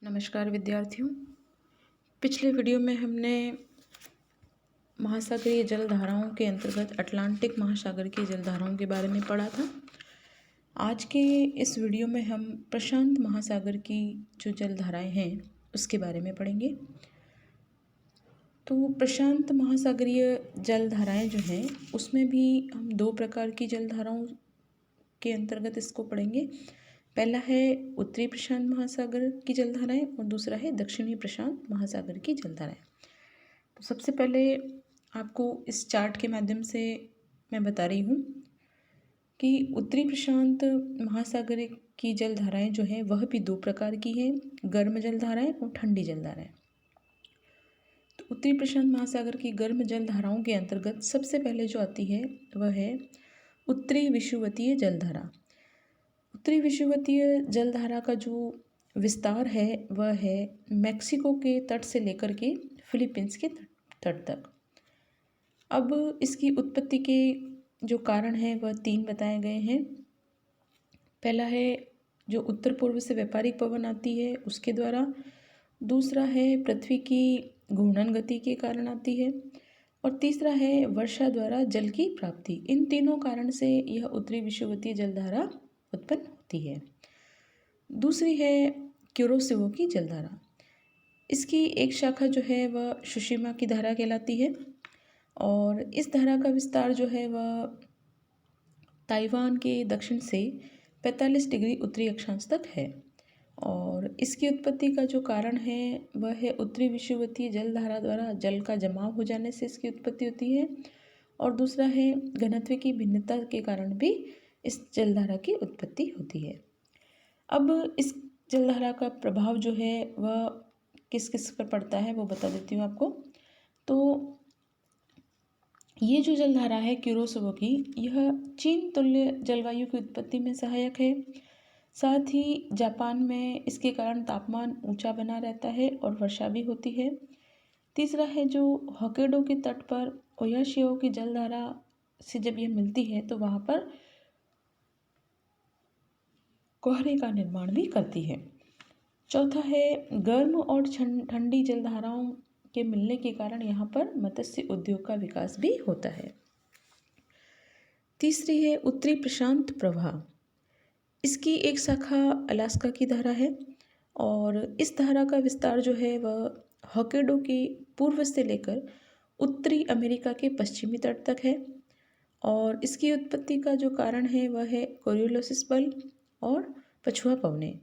नमस्कार विद्यार्थियों। पिछले वीडियो में हमने महासागरीय जलधाराओं के अंतर्गत अटलांटिक महासागर की जलधाराओं के बारे में पढ़ा था। आज के इस वीडियो में हम प्रशांत महासागर की जो जलधाराएं हैं उसके बारे में पढ़ेंगे। तो प्रशांत महासागरीय जलधाराएं जो हैं उसमें भी हम दो प्रकार की जलधाराओं के अंतर्गत इसको पढ़ेंगे। पहला है उत्तरी प्रशांत महासागर की जलधाराएं और दूसरा है दक्षिणी प्रशांत महासागर की जलधाराएं। तो सबसे पहले आपको इस चार्ट के माध्यम से मैं बता रही हूँ कि उत्तरी प्रशांत महासागर की जलधाराएं जो हैं वह भी दो प्रकार की हैं, गर्म जलधाराएं और ठंडी जलधाराएं। तो उत्तरी प्रशांत महासागर की गर्म जलधाराओं के अंतर्गत सबसे पहले जो आती है वह है उत्तरी विषुवतीय जलधारा। उत्तरी विषुवतीय जलधारा का जो विस्तार है वह है मैक्सिको के तट से लेकर के फिलीपींस के तट तक। अब इसकी उत्पत्ति के जो कारण हैं वह तीन बताए गए हैं। पहला है जो उत्तर पूर्व से व्यापारिक पवन आती है उसके द्वारा, दूसरा है पृथ्वी की घूर्णन गति के कारण आती है और तीसरा है वर्षा द्वारा जल की प्राप्ति। इन तीनों कारण से यह उत्तरी विषुवतीय जलधारा उत्पन्न होती है। दूसरी है क्यूरोसिवो की जलधारा। इसकी एक शाखा जो है वह सुशिमा की धारा कहलाती है और इस धारा का विस्तार जो है वह ताइवान के दक्षिण से 45 डिग्री उत्तरी अक्षांश तक है और इसकी उत्पत्ति का जो कारण है वह है उत्तरी विषुवतीय जलधारा द्वारा जल का जमाव हो जाने से इसकी उत्पत्ति होती है और दूसरा है घनत्व की भिन्नता के कारण भी इस जलधारा की उत्पत्ति होती है। अब इस जलधारा का प्रभाव जो है वह किस किस पर पड़ता है वो बता देती हूँ आपको। तो ये जो जलधारा है क्यूरोसिवो की, यह चीन तुल्य जलवायु की उत्पत्ति में सहायक है। साथ ही जापान में इसके कारण तापमान ऊंचा बना रहता है और वर्षा भी होती है। तीसरा है जो होक्काइडो के तट पर ओयाशियो की जलधारा से जब यह मिलती है तो वहाँ पर कोहरे का निर्माण भी करती है। चौथा है गर्म और ठंडी जलधाराओं के मिलने के कारण यहाँ पर मत्स्य उद्योग का विकास भी होता है। तीसरी है उत्तरी प्रशांत प्रवाह। इसकी एक शाखा अलास्का की धारा है और इस धारा का विस्तार जो है वह होक्काइडो के पूर्व से लेकर उत्तरी अमेरिका के पश्चिमी तट तक है और इसकी उत्पत्ति का जो कारण है वह है कोरियोलिस बल और पछुआ पवनें।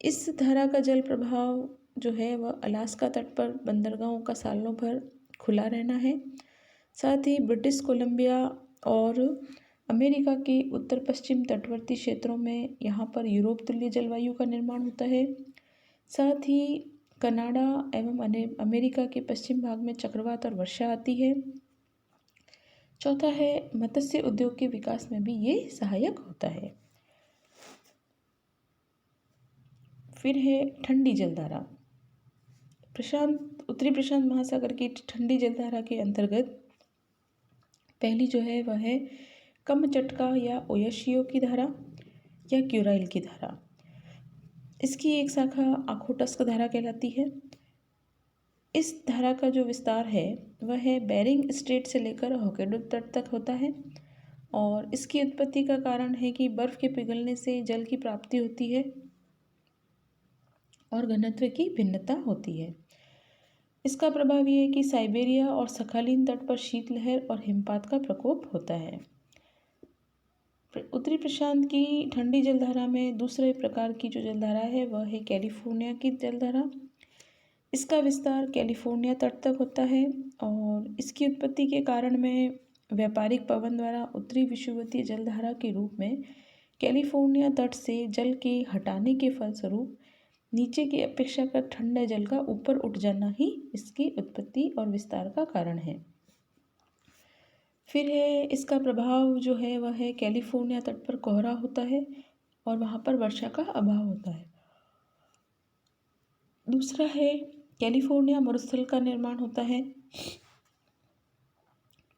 इस धारा का जल प्रभाव जो है वह अलास्का तट पर बंदरगाहों का सालों भर खुला रहना है। साथ ही ब्रिटिश कोलंबिया और अमेरिका के उत्तर पश्चिम तटवर्ती क्षेत्रों में यहाँ पर यूरोप तुल्य जलवायु का निर्माण होता है। साथ ही कनाडा एवं अमेरिका के पश्चिम भाग में चक्रवात और वर्षा आती है। चौथा है मत्स्य उद्योग के विकास में भी ये सहायक होता है। फिर है ठंडी जलधारा। उत्तरी प्रशांत महासागर की ठंडी जलधारा के अंतर्गत पहली जो है वह है कमचटका या ओयाशियो की धारा या क्यूराइल की धारा। इसकी एक शाखा ओखोटस्क धारा कहलाती है। इस धारा का जो विस्तार है वह है बेरिंग स्ट्रेट से लेकर होक्काइडो तट तक होता है और इसकी उत्पत्ति का कारण है कि बर्फ़ के पिघलने से जल की प्राप्ति होती है और घनत्व की भिन्नता होती है। इसका प्रभाव ये है कि साइबेरिया और सखालीन तट पर शीतलहर और हिमपात का प्रकोप होता है। उत्तरी प्रशांत की ठंडी जलधारा में दूसरे प्रकार की जो जलधारा है वह है कैलिफोर्निया की जलधारा। इसका विस्तार कैलिफोर्निया तट तक होता है और इसकी उत्पत्ति के कारण में व्यापारिक पवन द्वारा उत्तरी विषुवतीय जलधारा के रूप में कैलिफोर्निया तट से जल के हटाने के फलस्वरूप नीचे की अपेक्षाकृत ठंडे जल का ऊपर उठ जाना ही इसकी उत्पत्ति और विस्तार का कारण है। फिर है इसका प्रभाव जो है वह है कैलिफोर्निया तट पर कोहरा होता है और वहाँ पर वर्षा का अभाव होता है। दूसरा है कैलिफोर्निया मरुस्थल का निर्माण होता है।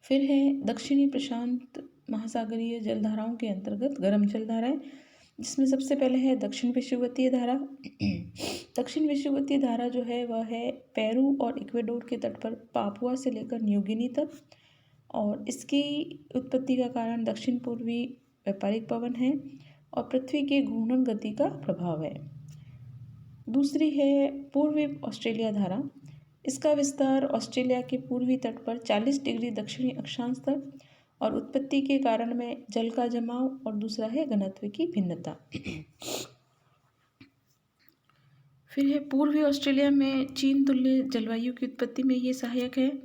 फिर है दक्षिणी प्रशांत महासागरीय जलधाराओं के अंतर्गत गर्म जलधाराएं, जिसमें सबसे पहले है दक्षिण विषुवतीय धारा। दक्षिण विषुवतीय धारा जो है वह है पेरू और इक्वेडोर के तट पर पापुआ से लेकर न्यूगिनी तक, और इसकी उत्पत्ति का कारण दक्षिण पूर्वी व्यापारिक पवन है और पृथ्वी के घूर्णन गति का प्रभाव है। दूसरी है पूर्वी ऑस्ट्रेलिया धारा। इसका विस्तार ऑस्ट्रेलिया के पूर्वी तट पर 40 डिग्री दक्षिणी अक्षांश तक और उत्पत्ति के कारण में जल का जमाव, और दूसरा है घनत्व की भिन्नता। फिर है पूर्वी ऑस्ट्रेलिया में चीन तुल्य जलवायु की उत्पत्ति में ये सहायक है,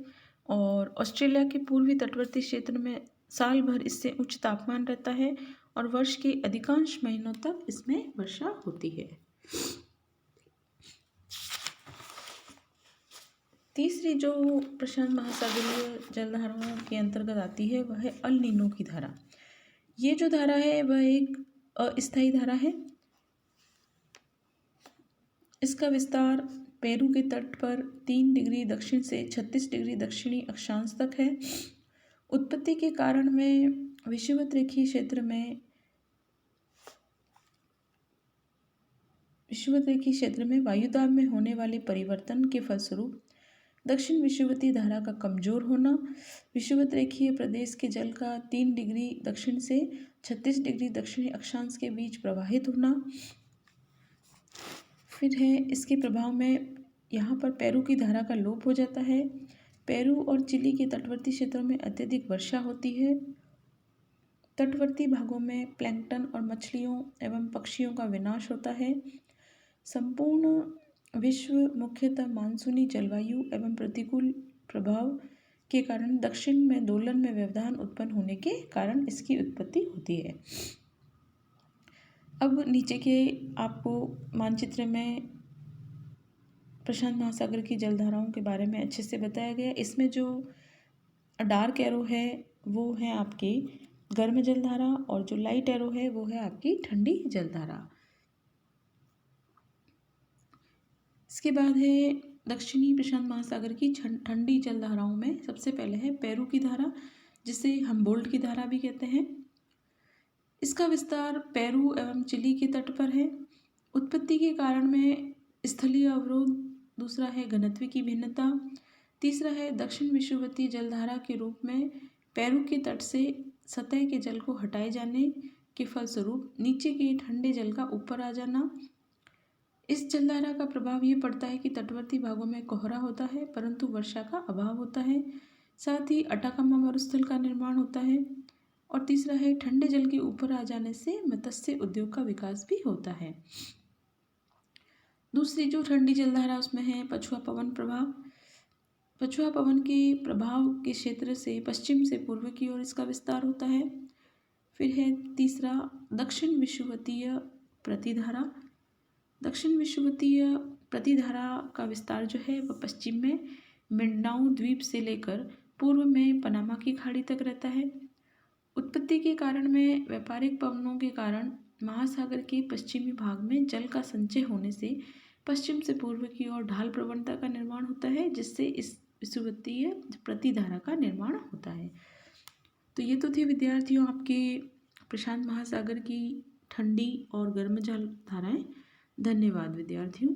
और ऑस्ट्रेलिया के पूर्वी तटवर्ती क्षेत्र में साल भर इससे उच्च तापमान रहता है और वर्ष के अधिकांश महीनों तक इसमें वर्षा होती है। तीसरी जो प्रशांत महासागरीय जलधाराओं के अंतर्गत आती है वह है अल नीनो की धारा। ये जो धारा है वह एक अस्थायी धारा है। इसका विस्तार पेरू के तट पर 3 डिग्री दक्षिण से 36 डिग्री दक्षिणी अक्षांश तक है। उत्पत्ति के कारण में विषुवत रेखीय क्षेत्र में वायुदाब में होने वाले परिवर्तन के फलस्वरूप दक्षिण विषुवतीय धारा का कमजोर होना, विषुवत रेखीय प्रदेश के जल का 3 डिग्री दक्षिण से 36 डिग्री दक्षिणी अक्षांश के बीच प्रवाहित होना। फिर है इसके प्रभाव में यहाँ पर पेरू की धारा का लोप हो जाता है। पेरू और चिली के तटवर्ती क्षेत्रों में अत्यधिक वर्षा होती है। तटवर्ती भागों में प्लैंकटन और मछलियों एवं पक्षियों का विनाश होता है। संपूर्ण विश्व मुख्यतः मानसूनी जलवायु एवं प्रतिकूल प्रभाव के कारण दक्षिण में दोलन में व्यवधान उत्पन्न होने के कारण इसकी उत्पत्ति होती है। अब नीचे के आपको मानचित्र में प्रशांत महासागर की जलधाराओं के बारे में अच्छे से बताया गया। इसमें जो डार्क एरो है वो है आपकी गर्म जलधारा, और जो लाइट एरो है वो है आपकी ठंडी जलधारा। इसके बाद है दक्षिणी प्रशांत महासागर की ठंडी जलधाराओं में सबसे पहले है पेरू की धारा, जिसे हम्बोल्ट की धारा भी कहते हैं। इसका विस्तार पेरू एवं चिली के तट पर है। उत्पत्ति के कारण में स्थलीय अवरोध, दूसरा है घनत्व की भिन्नता, तीसरा है दक्षिण विषुवतीय जलधारा के रूप में पेरू के तट से सतह के जल को हटाए जाने के फलस्वरूप नीचे के ठंडे जल का ऊपर आ जाना। इस जलधारा का प्रभाव ये पड़ता है कि तटवर्ती भागों में कोहरा होता है परंतु वर्षा का अभाव होता है। साथ ही अटाकामा मरुस्थल का निर्माण होता है। और तीसरा है ठंडे जल के ऊपर आ जाने से मत्स्य उद्योग का विकास भी होता है। दूसरी जो ठंडी जलधारा उसमें है पछुआ पवन प्रभाव। पछुआ पवन के प्रभाव के क्षेत्र से पश्चिम से पूर्व की ओर इसका विस्तार होता है। फिर है तीसरा दक्षिण विषुवतीय प्रतिधारा। दक्षिण विषुवतीय प्रतिधारा का विस्तार जो है वह पश्चिम में मिंडाओ द्वीप से लेकर पूर्व में पनामा की खाड़ी तक रहता है। उत्पत्ति के कारण में व्यापारिक पवनों के कारण महासागर के पश्चिमी भाग में जल का संचय होने से पश्चिम से पूर्व की ओर ढाल प्रवणता का निर्माण होता है, जिससे इस विषुवतीय प्रतिधारा का निर्माण होता है। तो ये तो थी विद्यार्थियों आपके प्रशांत महासागर की ठंडी और गर्म जल धाराएं। धन्यवाद विद्यार्थियों।